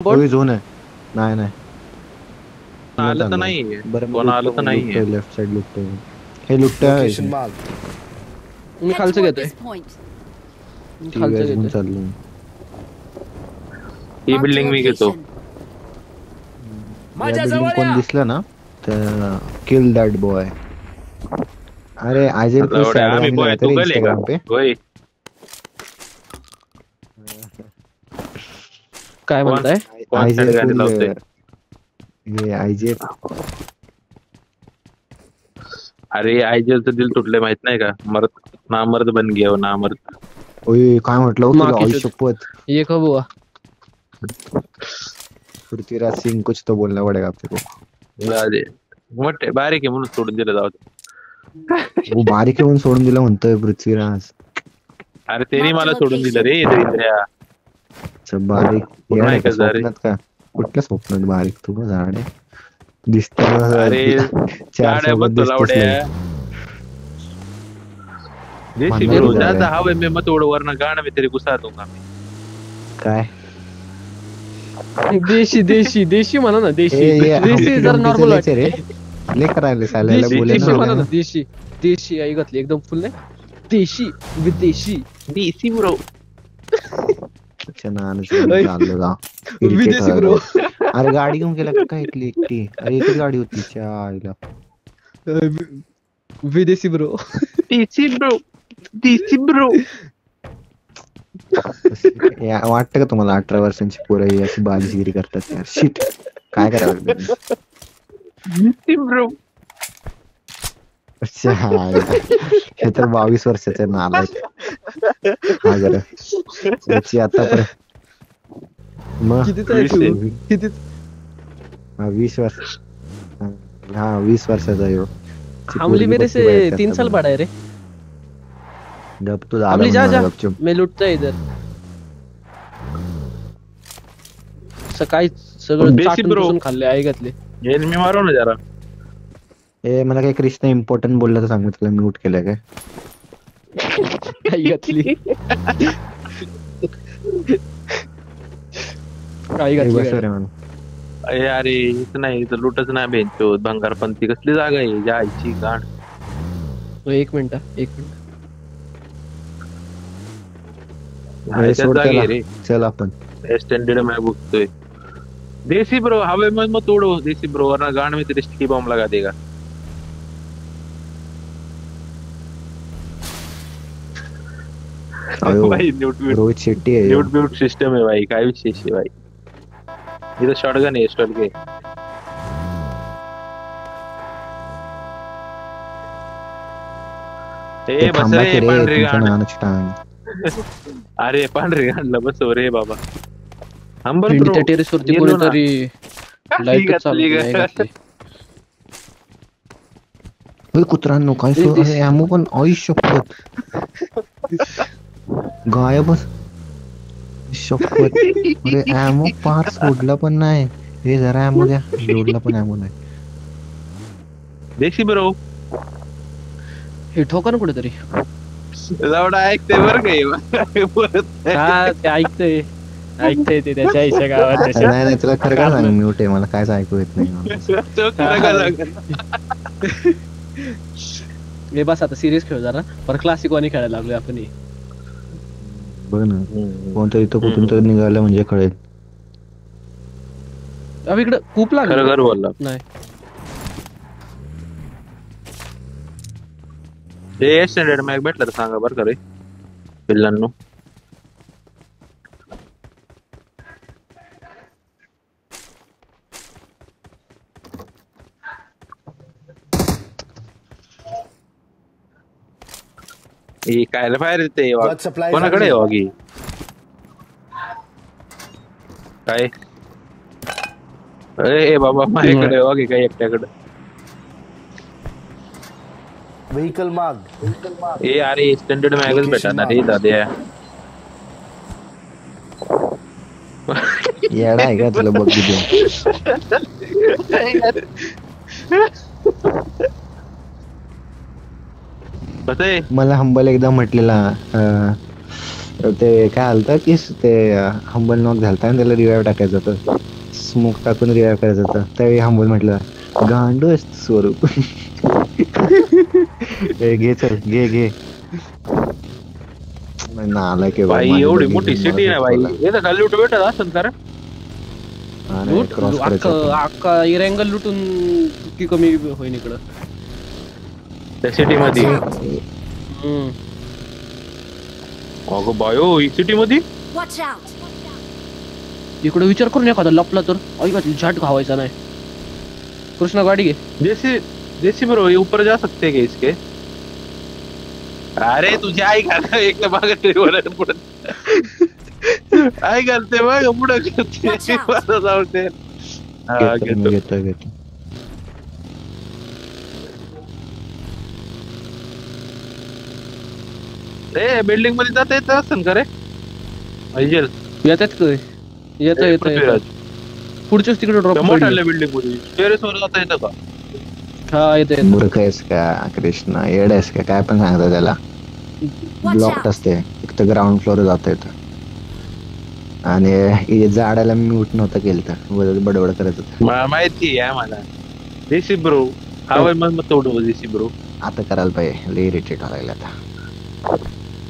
बोट कोई झोन आहे नाही नाही आलं तर नाहीये बरं कोण आलं तर नाहीये लेफ्ट साइड लुटतोय हे लुटतोय लोकेशन मार्क मी Head खालचं toward घेतोय this point. ठीक खालचं आहे घेऊन घेतोय चाललो ही Marked a बिल्डिंग मी घेतो location. या बिल्डिंग कोण दिसलं ना तर किल दैट बॉय अरे आजल को एवढे सैड आम्ही वाली बॉय लगाते तू रे गलेगा इंस्टाग्राम पे होय काय म्हणताय कोण आयजेल गाणी लावतोय ये आयजेल अरे आयजेलचं दिल तुटले माहित नाही का मर्द नामर्द बन गया हो नामर्द ओय काय म्हटलं हो तुला मागे आई शोध. शपथ ये कब हुआ पृथ्वीराज सिंह कुछ तो बोलना पड़ेगा आपको अरे मोठे बारीक आहे म्हणून सोडून दिलं जाऊ दे. वो बारीक आहे म्हणून सोडून दिलं म्हणतोय पृथ्वीराज अरे त्यांनी मला सोडून दिलं रे दरिद्र्या अच्छा बारीक पूर्ण येणार आहे का ऐकायचं अरे. स्वप्नात का कुठल्या स्वप्नात बारीक तू झाड आहे दिसत अरे गाड्या बघ तुला एवढ्या देसी मानणार ब्रो आहे ज्यादा गाड्या. हवे में मत उड़ वरना गाना में तेरे गुस्सा दूंगा मैं काय देशी देशी देशी म्हणा ना देशी ये देशी जर नॉर्मल रे लेकर आले साल्याला देशी बोले देशी म्हणा ना ना देशी देशी आई घातली एकदम फुल नाही देशी विदेशी देसी ब्रो अच्छा ना चाललो जा विदेशी ब्रो अरे गाडी घेऊन गेला काय इथली एकटी अरे एकच गाडी होती च्या आईला विदेशी ब्रो देसी ब्रो वाटतं का तुम्हाला 18 वर्षांची पोरं ही अशी बालिशगिरी करतात यार शिट काय करावं देसी ब्रो अच्छा हे तर 22 वर्षाचे नाला हा जरा याची आता पर मग कितीचा आहे तू किती हा 20 वर्ष हा 20 वर्षाचा आहे ह्यो. ची हमली पोरगी मेरे बघ से ती बाहेर 3 साल करतात. बड़ा है रे गप तू झाला हमली जा म्हणून जा गपचूप. मैं लुटता इधर सकाळी सगळं देशी चाटून bro. पुसून खाल्ले आई घातले ये मी मारो ना जरा ए मला काही कृष्ण इम्पॉर्टंट बोललं तर सांग मी तुला म्यूट केलंय काय आई घातली आई ए, बस घातली रे मला अरे इथं नाही इथं लुटच नाही भेटतो भंगारपंथी कसली जागा आहे जायची गाण एक मिनिट अरे, सोड जागी त्याला. रे चल आपण एक्सटेंडेड मैं बघतोय देसी ब्रो हवे में मत उड़ो देसी ब्रो वरना गांड में तेरे स्टिकी बम लगा देगा अयो, भाई न्यूट रोहित शेट्टी आहे ह्यो. म्यूट सिस्टम है भाई काय विशेष आहे भाई इथं शॉटगन आहे स्टॉल के ते ए बस थांबा रे की रे पांढरी तुमच्या गांड नानाची टांग अरे पांढरी गांडला बसव रे बाबा अंबर भेंडी ब्रो त्या टेरेस वरती गेलो ना. कोणीतरी लाईट चालू घातली नाही का? घातली ओय कुत्रांनो काय ए, दिस- अरे अमो पण आई शपथ गायबच शपथ अरे अमो पार सोडला पण नाही हे जरा अमो द्या जोडला पण अमो नाही देसी ब्रो हे ठोका ना कुठेतरी एवढा ऐकते बरं काही हा ते ऐकतंय ते त्याच्या आईच्या गावात त्याच्या नाही नाही तुला खरं काय सांग म्यूट आहे मला कायच ऐकू येत नाही हे बस आता सिरियस खेळ जरा पर क्लासिक वाणी खेळायला लागलोय आपण बघ ना कोणतं इथं कुठून तर निघालं म्हणजे कळेल अब इकडं खूप खरं लागलं खरं बोलला नाही ते एक्सटेंडेड मॅग भेटला तर सांगा बरं का रे पिल्लांनो हे काय बाहेर येते Got supplies कोणाकडे आहे on वागी काय ए बाबा माझ्याकडे वागी काय एकट्याकडे Vehicle marked. ए अरे एक्सटेंडेड मॅगच भेटा ना रे दाद्या येडा आहे का तुला बघ किती कसं आहे मला हंबल एकदा म्हटलेला ते काय आलतं की ते हंबल नॉक झालता आणि त्याला रिवाइव टाकायचं होतं. स्मोक टाकून रिवाइव करायचं होतं. त्यावेळी हंबल म्हटलं गांडू आहेस तू स्वरूप. ए, घे चल घे नालायक आहे भाऊ, भाई माझी एवढी बघी मोठी घेऊन मला सिटी आहे भाई, झोपवला. इथं खाली लूट भेटत असेल का रे? अरे लूट क्रॉस करायचं होतं. अख्खा इरेंगल लुटून की कमी होईन इकडं. त्या सिटी मध्ये? हम्म. अगं बायो, ही सिटी मध्ये Watch out! इकडे विचार करून एखादा लपला तर ऐका झट खावायचा नाही. कृष्णा गाडी घे. जैसे जैसे ब्रो, ये ऊपर जा सकते हैं क्या इसके? अरे तुझी आई घाल एक मागे पुढे आई घालते मग पुढे करते Watch out. मला जाऊ दे. हा, घेतो. घेतो. ए बिल्डिंग मध्ये जाता येत असेल का रे? ऐजल येतात काय? येतं पृथ्वीराज, पुढच्याच तिकडे ड्रॉप मोठ्या बिल्डिंग मध्ये टेरेस वर जाता येतं का? हा येतं. मूर्ख आहेस का कृष्णा, येड आहेस का, काय पण सांगता त्याला. Watch blocked out! असते, एक तर ग्राउंड फ्लोअर जाता येतं. आणि हे झाडाला म्यूट नव्हतं केलं तर बडबड करत होतं. माहिती आहे मला. देसी ब्रो हवाय मग तोडू देसी ब्रो. आता करायला पाहिजे, लय इरिटेट व्हायला आता.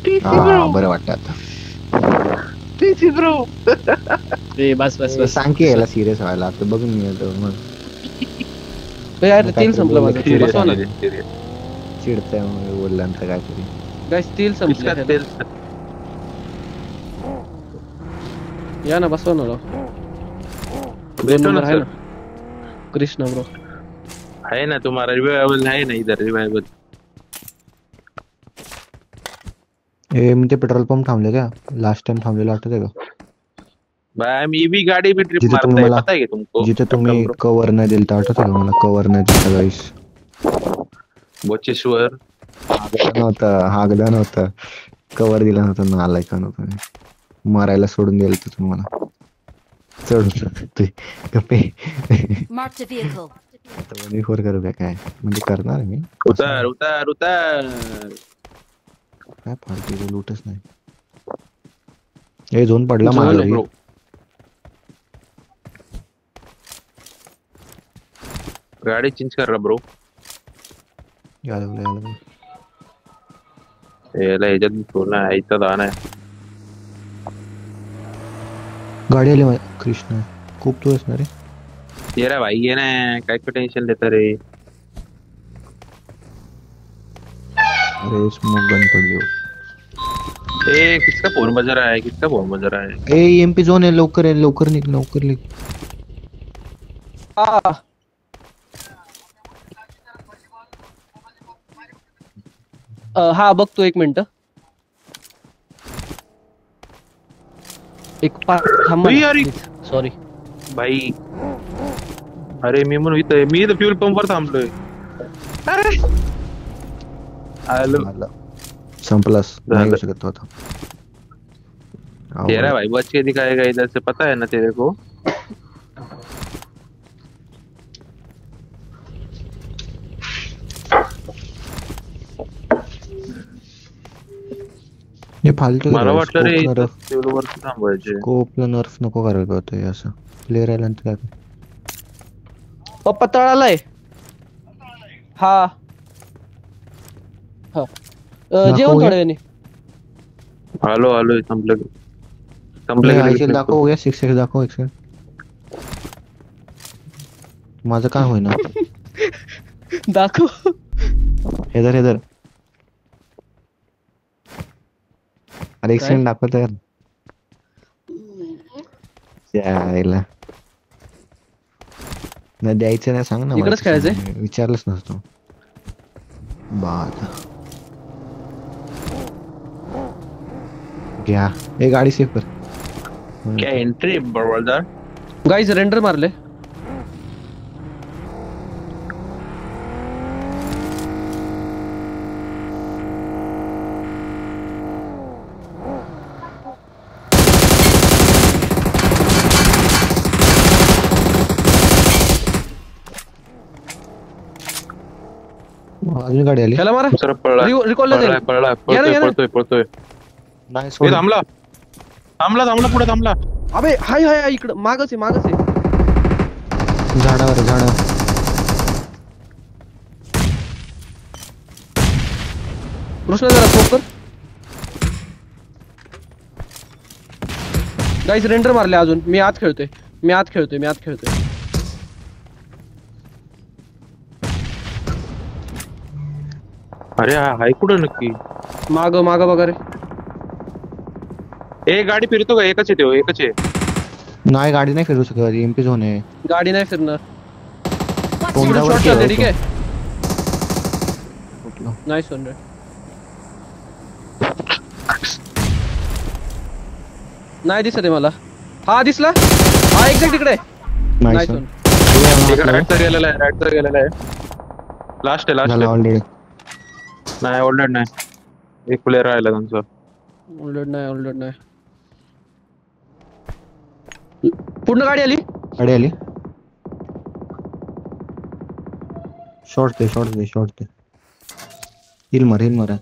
देसी हा, ब्रो, बरं वाटतं आता. देसी ब्रो. ए बस बस बस. सांग की याला सिरियस व्हायला, आता बघून मी येतो मग. ए, यार काय तेल तरी संपलं बोललं माझं. की बसवा ना चिडतंय मग बोलल्यानंतर काहीतरी. गाईस, तेल संपलं. तेल या ना बसवा ना राव. भेटो नंबर ना आहे सर. ना कृष्णा ब्रो. है ना तुम्हारा रिवाइवल, है ना इधर रिवाइवल. ए, मी ते पेट्रोल पंप थांबले का, लास्ट टाइम थांबलेलं आठवतंय का? भाई हम ईवी गाड़ी भी ट्रिप जिथे तुम्ही मारते हैं, मला पता है क्या तुमको? जिथे तुम्ही कव्हर नाही दिलं तर आठवतंय का मला, कव्हर नाही दिलं गाईस. बोचेश्वर. हागदा नव्हतं कव्हर दिला नव्हता, नालायका नव्हतं. मारायला सोडून दिलं तर तुम्हाला. चढ ते गप्पे. Marked a vehicle. आता 1v4 करू का काय, म्हणजे करणार मी. उतार उतार उतार. काय फालतू लूटच नाही. हे झोन पडला झोन माझ्या. ब्रो. गाड़ी चेंज कर रहा ब्रो. यायला याला ह्याच्यात सोडणं आहे, इथं जाणं आहे. गाडी आली कृष्ण, खूप तू असणार रे. ये रे भाई, ये ना काय का टेंशन लेता रे. अरे स्मोक गन पडली. ए किसका फोन बज रहा है, किसका फोन बज रहा है? ए एमपी झोन आहे, लवकर आहे, लवकर निघ, लवकर निघ. हा बघतो, एक मिनिट. एक थांबा. अरे सॉरी भाई. अरे मी म्हणून इथं, मी इथं फ्यूल पंपवर थांबलोय. अरे आलो. संपलास, नाही झालं. येऊ शकत तो आता. तेरा भाई बच के दिखाएगा इधर से, पता है ना तेरे को. हे फालतू मला वाटलं रे नर्फ, फ्यूलवर थांबायचे. स्कोपला नर्फ नको करायला होतं हे असं. प्लेअर आला तर काय. पप्पा तळालाय. हा हा. जेवण थोड्या वेळाने. आलो आलो, संपलं आयसीएल दाखव हो गया, 6x दाखव एक सेकंड. माझं काय होईना. दाखव. हेदर अरे एक काय? सेकंड दाखवत यार. यायला नाही द्यायचं, नाही सांग ना. इकडेच खेळायचंय? विचारलंच नसतो. बाद घ्या. हे गाडी सेफ कर. क्या एंट्री ब्रदर. गाईज रेंडर मारले. अजून गाडी आली. त्याला मारा. दुसरा पळला. रिकॉल पळलाय या ना, या ना. पळतोय. नाही हे सोड. थांबला थांबला थांबला पुढे थांबला. अबे हाय हाय हाय, इकडं मागच आहे मागच आहे. झाडावर आहे, झाडावर. कृष्णा जरा स्मोक कर. गाईस रेंडर मारले अजून. मी आत खेळतोय. अरे हाय कुठं नक्की? माग बघा रे. ए गाडी फिरतो का? एकच आहे, एकच आहे. नाही गाडी नाही फिरू शकत, एमपी झोन आहे. गाडी नाही फिरणार. Watch कोंबड्यावर out! शॉट चालते ठीक खेळतो. आहे. कुठलं? नाईस 100. नाही दिसत आहे मला. हा दिसला. हा एक्झॅक्ट इकडे. नाही नाईस सर. 1. एक राईटचा गेलेला आहे, लास्ट आहे झालं ऑलरेडी. नाही ऑलरेडी नाही, एक प्लेअर राहिला त्यांचा. ऑलरेडी नाही. पूर्ण गाडी आली. गाडी आली. शॉर्ट दे. हिल मार आहे.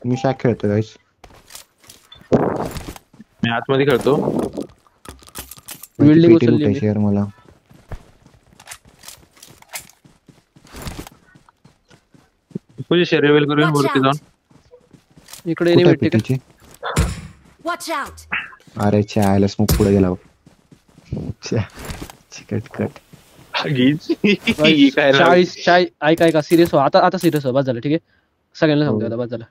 मी शॅक खेळतो गाईस. मी आतमध्ये खेळतो. बिल्डिंग उचलली मी. शेअर मला. पोझिशन रिव्हील करून Watch वरती out. इकडे कुठे एनिमी आहे भेटते का? पिटीची? Watch out! अरे आयला स्मोक पुढे गेला बघ. चिकट कट. काय 40 ऐका सिरियस हो. आता सिरियस हो. बस झालं ठीक आहे. सगळ्यांना सांगतो आता बस झालं.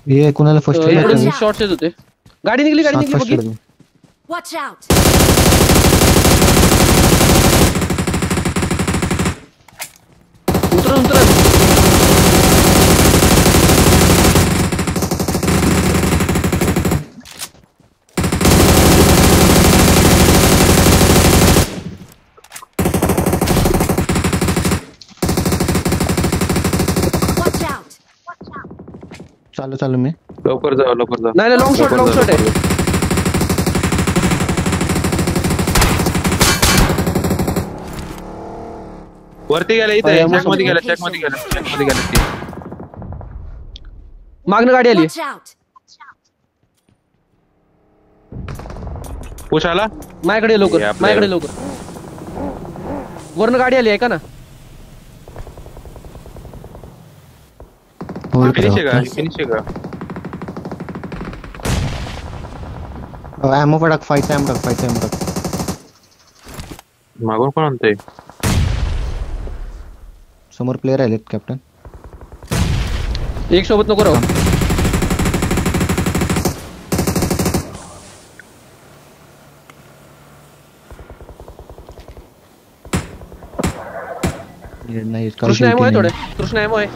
हे कुणाला फर्स्ट इकडून शॉट्स येत होते. गाडी निघली बघी. Watch out! उतरा. Watch out! चालू मी. लवकर जा. नाही लॉंग शॉट आहे. वरती गेला इथे. अरे, चॅक मध्ये गेला ते. मागणं गाडी आली. Watch out! पुश आला. माझ्याकडे हे आपलं- लवकर. वरनं गाडी आली आहे का ना. फिनिश आहे का? ॲमो पडक. फाईट ॲम टाक. मागून कोण आणतंय? समोर प्लेयर आलेत कॅप्टन. एक सोबत नको राहू. नाही कृष्ण एमो आहे थोडे. कृष्ण एमो आहे.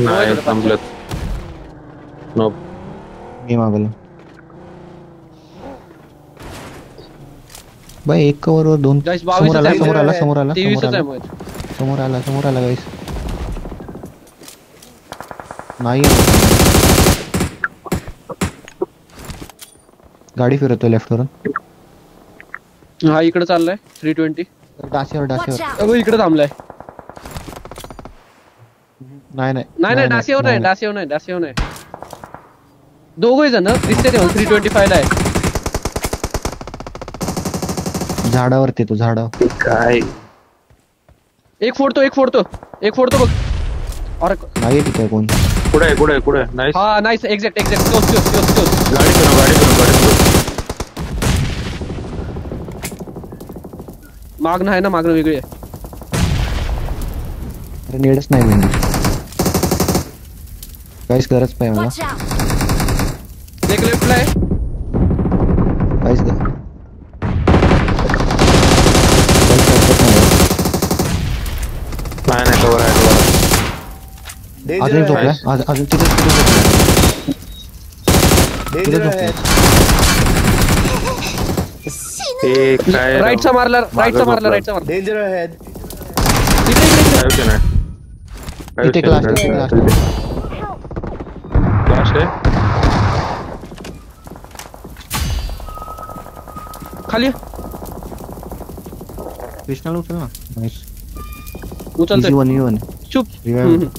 नाही संपलं. नो मी मागवलं. बाई एक कवर दोन. गाइस समोर 22 आला. 23 एमो आहे. समोर आला गाईस. नाही गाडी फिरतोय लेफ्ट वरून. हा इकडे चाललाय 320. डासीवर. Watch out! अगं इकडे थांबलाय. नाही डासीवर नाही. दोघे जण दिसते ते 325 ला आहे. झाडावरती तो झाडावर. काय एक फोडतो बघ. अरे नाही तिथे कोण. कुठे नाईस. हा नाईस. Exact close. गाडी फिरव. मागणं आहे ना. मागणं वेगळी आहे. अरे नेडच नाही मी. काहीच गरज पाहिजे मला. Watch out! एक लेफ्टला आहे. काहीच गरज नाही कवर आहे. अजून झोपलाय. अजून तिथे Danger ahead. ए काय राईटचा मारला. Danger ahead. इकडे. इथे क्लास लास्ट आहे. खाली कृष्णाला उचल ना. नाईस. उचलतोय. Easy one. चुप रिवाइव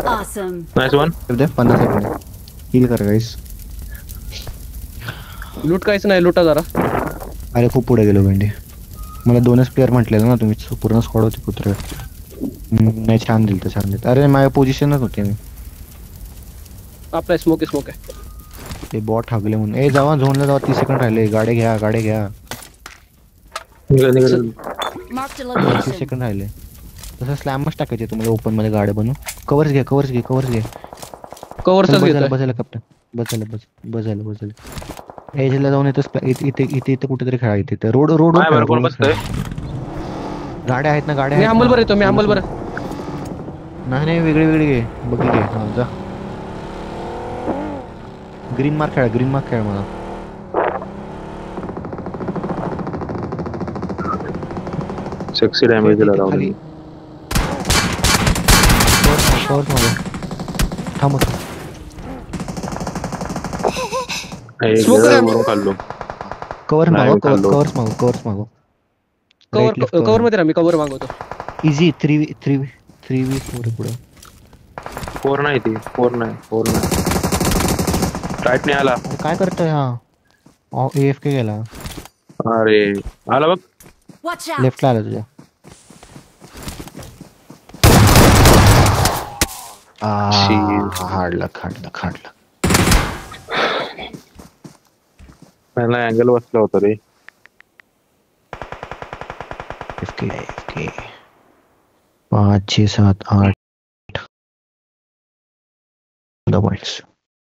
Awesome. Nice one. दे 50 सेकंद किल कर गाइस. लूट काहीच नाही लुटा जरा. अरे खूप पुढे गेलो भेंडी. मला 2च प्लेअर म्हटलेलं ना तुम्ही पूर्ण स्क्वॉड होती कुत्रे. नाही छान दिलत. अरे माझ्या पोझिशनच होते मी. आपला स्मोक आहे. ते बॉट हागले म्हणून. ए जावा झोनला जावा 30 सेकंड राहिले. गाड्या घ्या. निघा. Marked a 30 location. सेकंड राहिले. तसं स्लॅमच टाकायचे तुम्हाला ओपन मध्ये गाड्या बनवून. कव्हर्स घे. कव्हरच घेतोय. बसायला कॅप्टन. बसायला. एजला जाऊन इथे कुठेतरी खेळा. इथे रोड काय बरं कोण बसतंय? गाड्या आहेत ना मी गाड्या. अंबलवर येतो. नाही वेगळे घे. बघी घे. हा जा. ग्रीन मार्क खेळ मला. सेक्सी डॅमेज दिला राव. खाली कवर थांब. Smoke आहे. वरून खाल्लो. कवर नाही, मागव. खाल्लो. कवर्स मागव. कव्हर मध्ये मी कव्हर मागवतो. इझी 3v4 पुढे. 4 नाही ती. 4 नाही. राईट नाही आला. अरे काय करतोय हा. AFK गेला. अरे आला बघ. Watch out. लेफ्टला आला तुझ्या. हाडला. पहिला अँगल बसला होता रे. AFK 5 6 7 8 points.